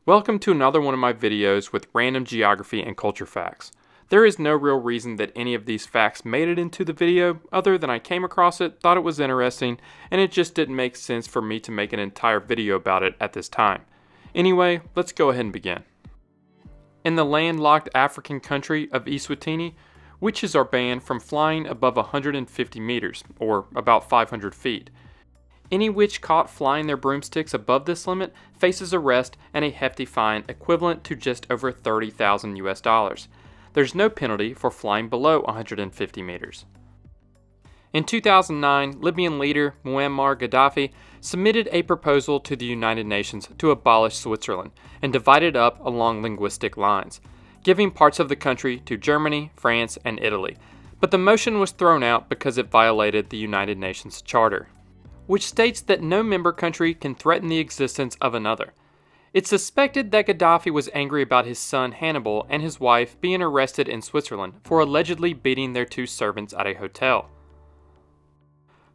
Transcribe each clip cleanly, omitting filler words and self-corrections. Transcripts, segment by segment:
Welcome to another one of my videos with random geography and culture facts. There is no real reason that any of these facts made it into the video other than I came across it, thought it was interesting, and it just didn't make sense for me to make an entire video about it at this time. Anyway, let's go ahead and begin. In the landlocked African country of Eswatini, witches are banned from flying above 150 meters, or about 500 feet. Any witch caught flying their broomsticks above this limit faces arrest and a hefty fine equivalent to just over $30,000 US. There's no penalty for flying below 150 meters. In 2009, Libyan leader Muammar Gaddafi submitted a proposal to the United Nations to abolish Switzerland and divide it up along linguistic lines, giving parts of the country to Germany, France, and Italy. But the motion was thrown out because it violated the United Nations Charter, which states that no member country can threaten the existence of another. It's suspected that Gaddafi was angry about his son Hannibal and his wife being arrested in Switzerland for allegedly beating their two servants at a hotel.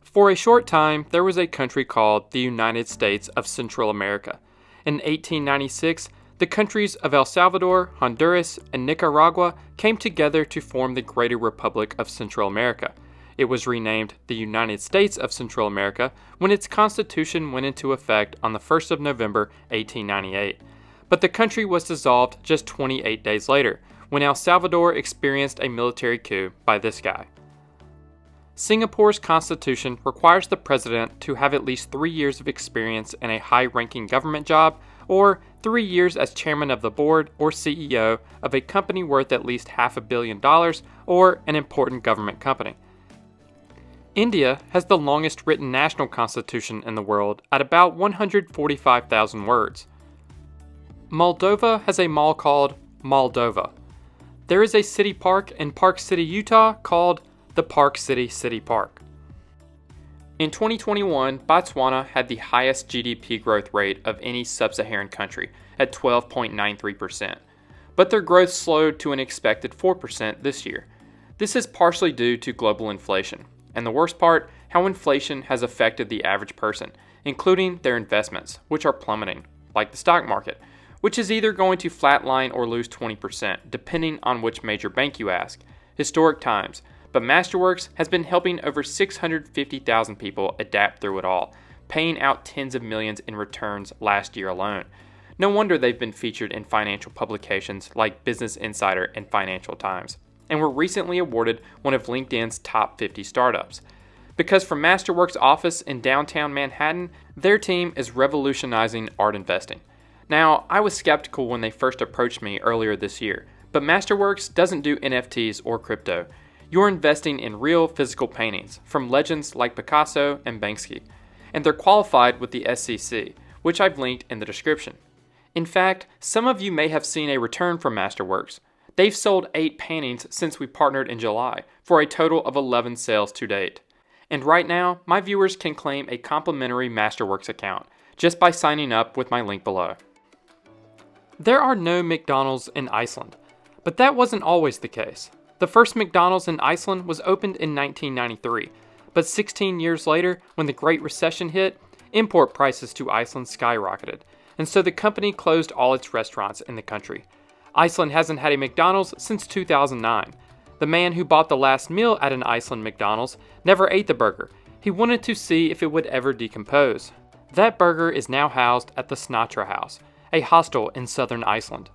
For a short time, there was a country called the United States of Central America. In 1896, the countries of El Salvador, Honduras, and Nicaragua came together to form the Greater Republic of Central America. It was renamed the United States of Central America when its constitution went into effect on the 1st of November, 1898. But the country was dissolved just 28 days later, when El Salvador experienced a military coup by this guy. Singapore's constitution requires the president to have at least 3 years of experience in a high-ranking government job, or 3 years as chairman of the board or CEO of a company worth at least $500 million, or an important government company. India has the longest written national constitution in the world at about 145,000 words. Moldova has a mall called Moldova. There is a city park in Park City, Utah called the Park City City Park. In 2021, Botswana had the highest GDP growth rate of any sub-Saharan country at 12.93%, but their growth slowed to an expected 4% this year. This is partially due to global inflation. And the worst part, how inflation has affected the average person, including their investments, which are plummeting, like the stock market, which is either going to flatline or lose 20%, depending on which major bank you ask. Historic times, but Masterworks has been helping over 650,000 people adapt through it all, paying out tens of millions in returns last year alone. No wonder they've been featured in financial publications like Business Insider and Financial Times, and were recently awarded one of LinkedIn's top 50 startups. Because from Masterworks' office in downtown Manhattan, their team is revolutionizing art investing. Now, I was skeptical when they first approached me earlier this year, but Masterworks doesn't do NFTs or crypto. You're investing in real physical paintings from legends like Picasso and Banksy, and they're qualified with the SEC, which I've linked in the description. In fact, some of you may have seen a return from Masterworks. They've sold 8 paintings since we partnered in July, for a total of 11 sales to date. And right now, my viewers can claim a complimentary Masterworks account just by signing up with my link below. There are no McDonald's in Iceland, but that wasn't always the case. The first McDonald's in Iceland was opened in 1993, but 16 years later, when the Great Recession hit, import prices to Iceland skyrocketed, and so the company closed all its restaurants in the country. Iceland hasn't had a McDonald's since 2009. The man who bought the last meal at an Iceland McDonald's never ate the burger. He wanted to see if it would ever decompose. That burger is now housed at the Snatra House, a hostel in southern Iceland.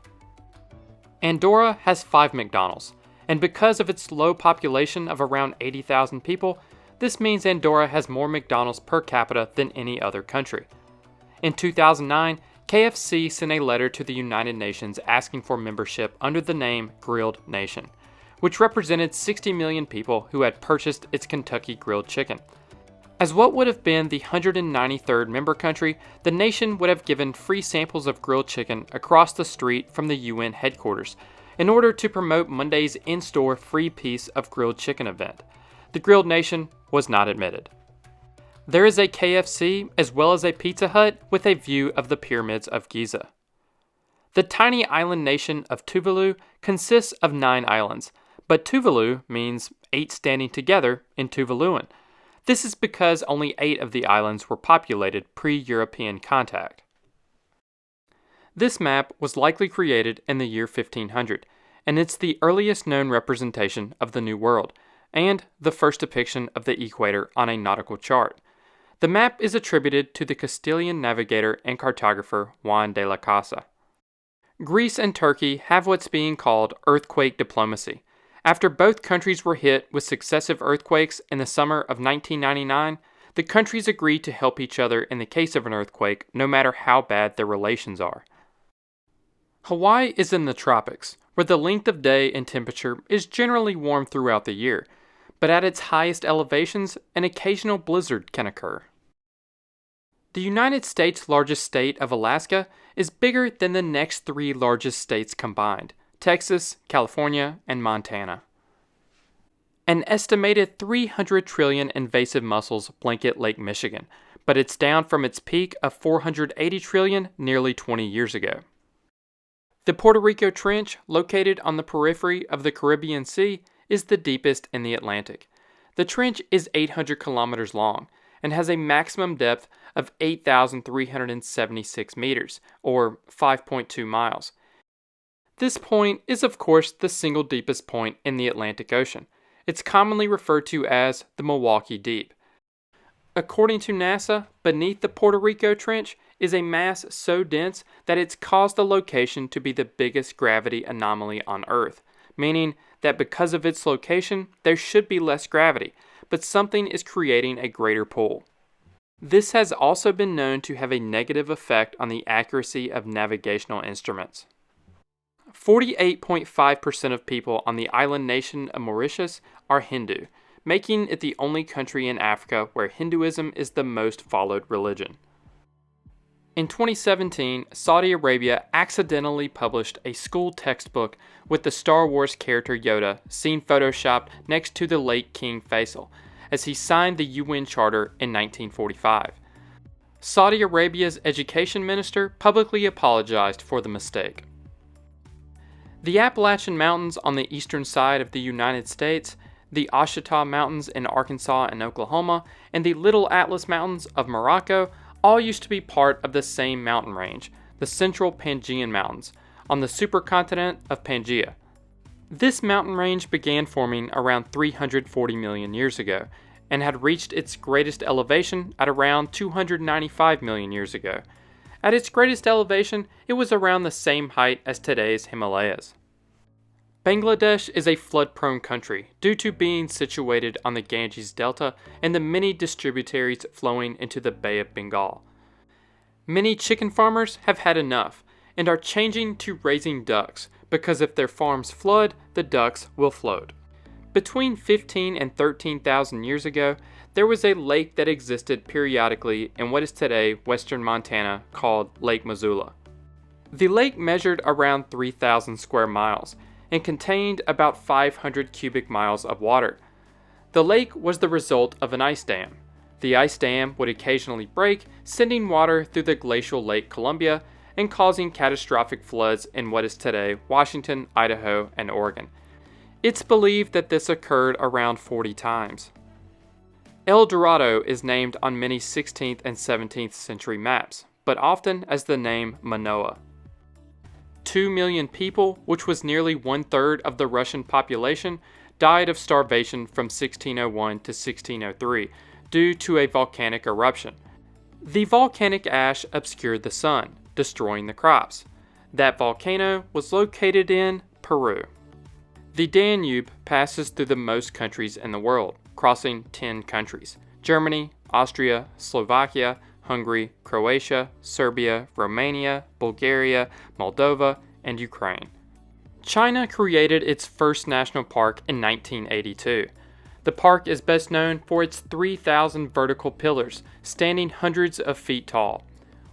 Andorra has 5 McDonald's, and because of its low population of around 80,000 people, this means Andorra has more McDonald's per capita than any other country. In 2009, KFC sent a letter to the United Nations asking for membership under the name Grilled Nation, which represented 60 million people who had purchased its Kentucky Grilled Chicken. As what would have been the 193rd member country, the nation would have given free samples of grilled chicken across the street from the UN headquarters in order to promote Monday's in-store free piece of grilled chicken event. The Grilled Nation was not admitted. There is a KFC as well as a Pizza Hut with a view of the pyramids of Giza. The tiny island nation of Tuvalu consists of 9 islands, but Tuvalu means 8 standing together in Tuvaluan. This is because only 8 of the islands were populated pre-European contact. This map was likely created in the year 1500, and it's the earliest known representation of the New World, and the first depiction of the equator on a nautical chart. The map is attributed to the Castilian navigator and cartographer Juan de la Casa. Greece and Turkey have what's being called earthquake diplomacy. After both countries were hit with successive earthquakes in the summer of 1999, the countries agreed to help each other in the case of an earthquake, no matter how bad their relations are. Hawaii is in the tropics, where the length of day and temperature is generally warm throughout the year, but at its highest elevations, an occasional blizzard can occur. The United States' largest state of Alaska is bigger than the next three largest states combined: Texas, California, and Montana. An estimated 300 trillion invasive mussels blanket Lake Michigan, but it's down from its peak of 480 trillion nearly 20 years ago. The Puerto Rico Trench, located on the periphery of the Caribbean Sea, is the deepest in the Atlantic. The trench is 800 kilometers long and has a maximum depth of 8,376 meters, or 5.2 miles. This point is, of course, the single deepest point in the Atlantic Ocean. It's commonly referred to as the Milwaukee Deep. According to NASA, beneath the Puerto Rico Trench is a mass so dense that it's caused the location to be the biggest gravity anomaly on Earth, meaning that because of its location, there should be less gravity, but something is creating a greater pull. This has also been known to have a negative effect on the accuracy of navigational instruments. 48.5% of people on the island nation of Mauritius are Hindu, making it the only country in Africa where Hinduism is the most followed religion. In 2017, Saudi Arabia accidentally published a school textbook with the Star Wars character Yoda seen photoshopped next to the late King Faisal, as he signed the UN Charter in 1945. Saudi Arabia's education minister publicly apologized for the mistake. The Appalachian Mountains on the eastern side of the United States, the Ouachita Mountains in Arkansas and Oklahoma, and the Little Atlas Mountains of Morocco all used to be part of the same mountain range, the Central Pangaean Mountains, on the supercontinent of Pangaea. This mountain range began forming around 340 million years ago, and had reached its greatest elevation at around 295 million years ago. At its greatest elevation, it was around the same height as today's Himalayas. Bangladesh is a flood-prone country due to being situated on the Ganges Delta and the many distributaries flowing into the Bay of Bengal. Many chicken farmers have had enough and are changing to raising ducks because if their farms flood, the ducks will float. Between 15 and 13,000 years ago, there was a lake that existed periodically in what is today western Montana called Lake Missoula. The lake measured around 3,000 square miles and contained about 500 cubic miles of water. The lake was the result of an ice dam. The ice dam would occasionally break, sending water through the glacial Lake Columbia and causing catastrophic floods in what is today Washington, Idaho, and Oregon. It's believed that this occurred around 40 times. El Dorado is named on many 16th and 17th century maps, but often as the name Manoa. 2 million people, which was nearly 1/3 of the Russian population, died of starvation from 1601 to 1603 due to a volcanic eruption. The volcanic ash obscured the sun, destroying the crops. That volcano was located in Peru. The Danube passes through the most countries in the world, crossing 10 countries: Germany, Austria, Slovakia, Hungary, Croatia, Serbia, Romania, Bulgaria, Moldova, and Ukraine. China created its first national park in 1982. The park is best known for its 3,000 vertical pillars, standing hundreds of feet tall.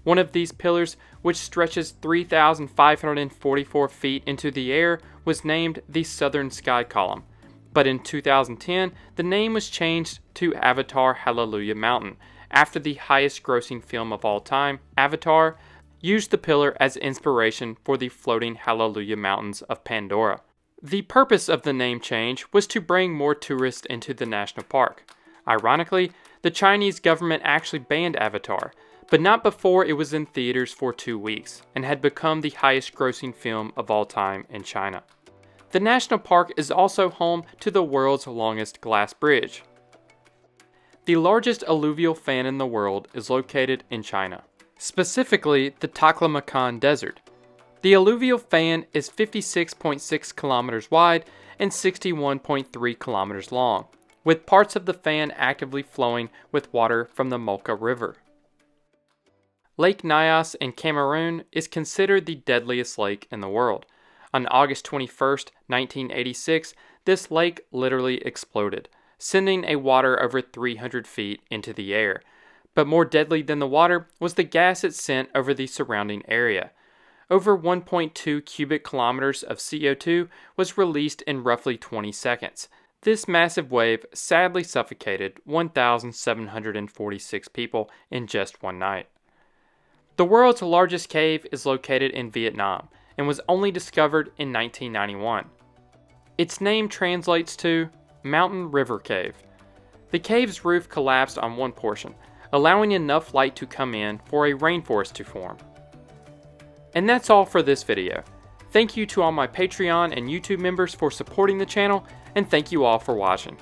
One of these pillars, which stretches 3,544 feet into the air, was named the Southern Sky Column. But in 2010, the name was changed to Avatar Hallelujah Mountain, after the highest grossing film of all time, Avatar, used the pillar as inspiration for the floating Hallelujah Mountains of Pandora. The purpose of the name change was to bring more tourists into the national park. Ironically, the Chinese government actually banned Avatar, but not before it was in theaters for 2 weeks and had become the highest grossing film of all time in China. The national park is also home to the world's longest glass bridge. The largest alluvial fan in the world is located in China, specifically the Taklamakan Desert. The alluvial fan is 56.6 kilometers wide and 61.3 kilometers long, with parts of the fan actively flowing with water from the Mulka River. Lake Nyas in Cameroon is considered the deadliest lake in the world. On August 21, 1986, this lake literally exploded, sending a water over 300 feet into the air. But more deadly than the water was the gas it sent over the surrounding area. Over 1.2 cubic kilometers of CO2 was released in roughly 20 seconds. This massive wave sadly suffocated 1,746 people in just one night. The world's largest cave is located in Vietnam and was only discovered in 1991. Its name translates to Mountain River Cave. The cave's roof collapsed on one portion, allowing enough light to come in for a rainforest to form. And that's all for this video. Thank you to all my Patreon and YouTube members for supporting the channel, and thank you all for watching.